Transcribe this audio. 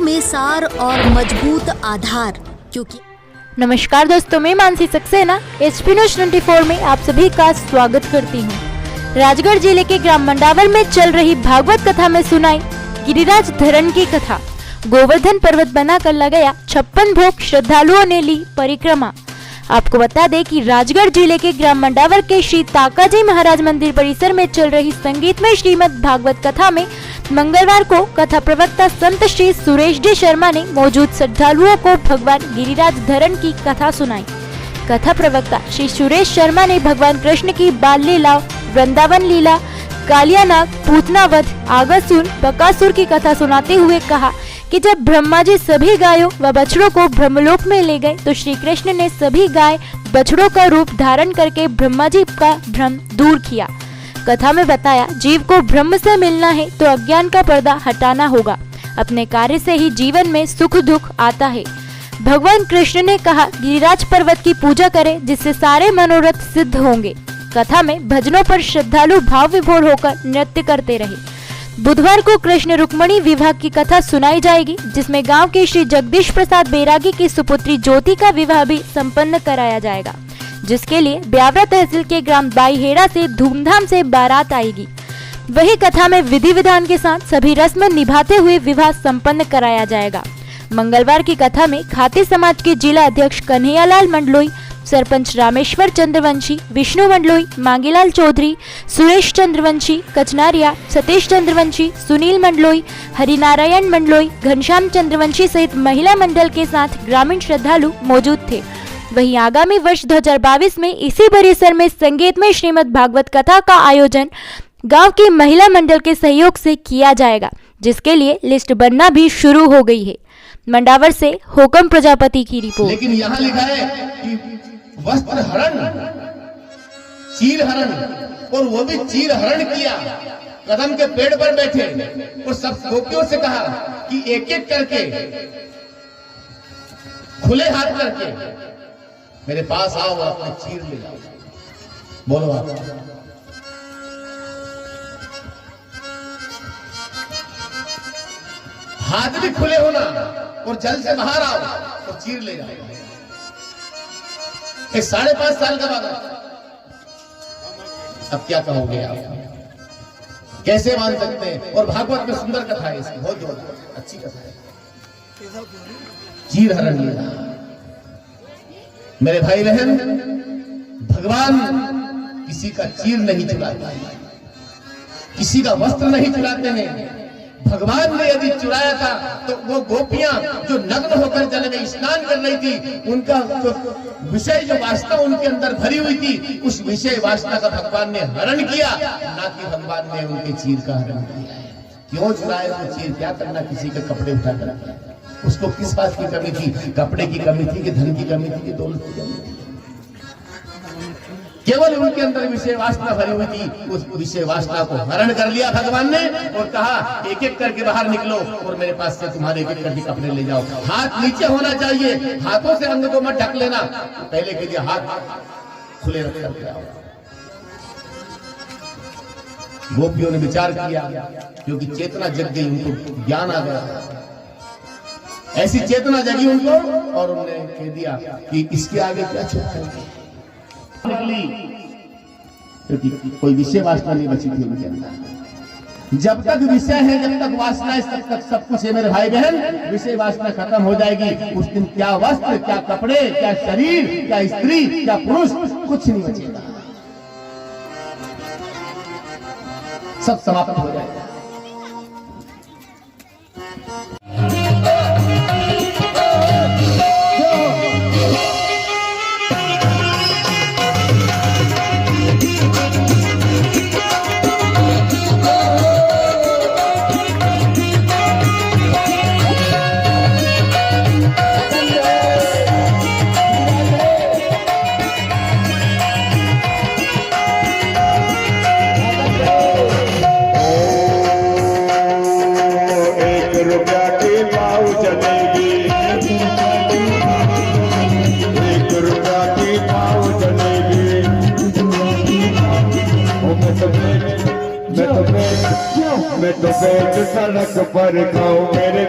में सार और मजबूत आधार। क्योंकि नमस्कार दोस्तों, मैं मानसी सक्सेना HP न्यूज 24 में आप सभी का स्वागत करती हूँ। राजगढ़ जिले के ग्राम मंडावर में चल रही भागवत कथा में सुनाई गिरिराज धरण की कथा। गोवर्धन पर्वत बनाकर लगाया 56 भोग, श्रद्धालुओं ने ली परिक्रमा। आपको बता दें कि राजगढ़ जिले के ग्राम मंडावर के श्री ताकाजी महाराज मंदिर परिसर में चल रही संगीतमय श्रीमद् भागवत कथा में मंगलवार को कथा प्रवक्ता संत श्री सुरेश डी शर्मा ने मौजूद श्रद्धालुओं को भगवान गिरिराज धरण की कथा सुनाई। कथा प्रवक्ता श्री सुरेश शर्मा ने भगवान कृष्ण की बाल लीला, वृंदावन लीला, कालियानाग, पूतनावध, आगासुर, बकासुर की कथा सुनाते हुए कहा कि जब ब्रह्मा जी सभी गायों व बछड़ों को ब्रह्मलोक में ले गए तो श्री कृष्ण ने सभी गाय बछड़ों का रूप धारण करके ब्रह्मा जी का भ्रम दूर किया। कथा में बताया, जीव को ब्रह्म से मिलना है तो अज्ञान का पर्दा हटाना होगा। अपने कार्य से ही जीवन में सुख दुख आता है। भगवान कृष्ण ने कहा, गिरिराज पर्वत की पूजा करें जिससे सारे मनोरथ सिद्ध होंगे। कथा में भजनों पर श्रद्धालु भाव विभोर होकर नृत्य करते रहे। बुधवार को कृष्ण रुक्मणी विवाह की कथा सुनाई जाएगी, जिसमें गांव के श्री जगदीश प्रसाद बैरागी की सुपुत्री ज्योति का विवाह भी संपन्न कराया जाएगा, जिसके लिए ब्यावरा तहसील के ग्राम बाईहेड़ा से धूमधाम से बारात आएगी। वही कथा में विधि विधान के साथ सभी रस्म निभाते हुए विवाह संपन्न कराया जाएगा। मंगलवार की कथा में खाती समाज के जिला अध्यक्ष कन्हैयालाल मंडलोई, सरपंच रामेश्वर चंद्रवंशी, विष्णु मंडलोई, मांगीलाल चौधरी, सुरेश चंद्रवंशी, कचनारिया, सतीश चंद्रवंशी, सुनील मंडलोई, हरिनारायण मंडलोई, घनश्याम चंद्रवंशी सहित महिला मंडल के साथ ग्रामीण श्रद्धालु मौजूद थे। वहीं आगामी वर्ष 2022 में इसी परिसर में संगीतमय श्रीमद् भागवत कथा का आयोजन गांव के महिला मंडल के सहयोग से किया जाएगा, जिसके लिए लिस्ट बनना भी शुरू हो गई है। मंडावर से हुकम प्रजापति की रिपोर्ट। लेकिन यहाँ लिखा है कि वस्त्र हरण, चीर हरण, और वो भी चीर हरण किया। कदम के पेड़ पर बैठे और सब गोपियों से कहा कि एक एक करके खुले हाथ करके मेरे पास आओ और अपने चीर ले जाओ। बोलो आप। हाथ भी खुले होना और जल से बाहर आओ और चीर ले जाओ। एक 5.5 साल का बालक, अब क्या कहोगे आप? कैसे मान सकते हैं? और भागवत में सुंदर कथा है इसकी, बहुत जोरदार अच्छी कथा है। चीर हरण लीला। मेरे भाई बहन, भगवान किसी का चीर नहीं चुराता, किसी का वस्त्र नहीं चुराते हैं। भगवान ने यदि चुराया था तो वो गोपियां जो नग्न होकर जल में स्नान कर रही थी, उनका जो विषय, जो वासना उनके अंदर भरी हुई थी, उस विषय वासना का भगवान ने हरण किया, ना कि भगवान ने उनके चीर का हरण किया। क्यों चुराए वो चीर? क्या करना किसी के कपड़े उठाकर? उसको किस बात की कमी थी? कपड़े की कमी थी कि धन की कमी थी कि दौलत की कमी थी? केवल उनके अंदर विषय वासना भरी हुई थी। उस विषय वासना को हरण कर लिया भगवान ने और कहा, एक एक करके बाहर निकलो और मेरे पास से तुम्हारे एक एक करके कपड़े ले जाओ। हाथ नीचे होना चाहिए, हाथों से अंग को मत ढक लेना। पहले कीजिए, हाथ खुले रख करके आओ। गोपियों ने विचार किया, क्योंकि चेतना जग गई, उनको ज्ञान आ गया। ऐसी चेतना जगी उनको और उन्होंने कह दिया कि इसके आगे क्या छूट निकली, क्योंकि कोई विषय वासना नहीं बची थी उनके अंदर। जब तक विषय है, जब तक वासना है, तब तक सब कुछ है मेरे भाई बहन। विषय वासना खत्म हो जाएगी, उस दिन क्या वस्त्र, क्या कपड़े, क्या शरीर, क्या स्त्री, क्या पुरुष, कुछ नहीं बचेगा, सब समाप्त हो जाएगा। मैं तो बैठ सड़क पर खाऊं, मेरे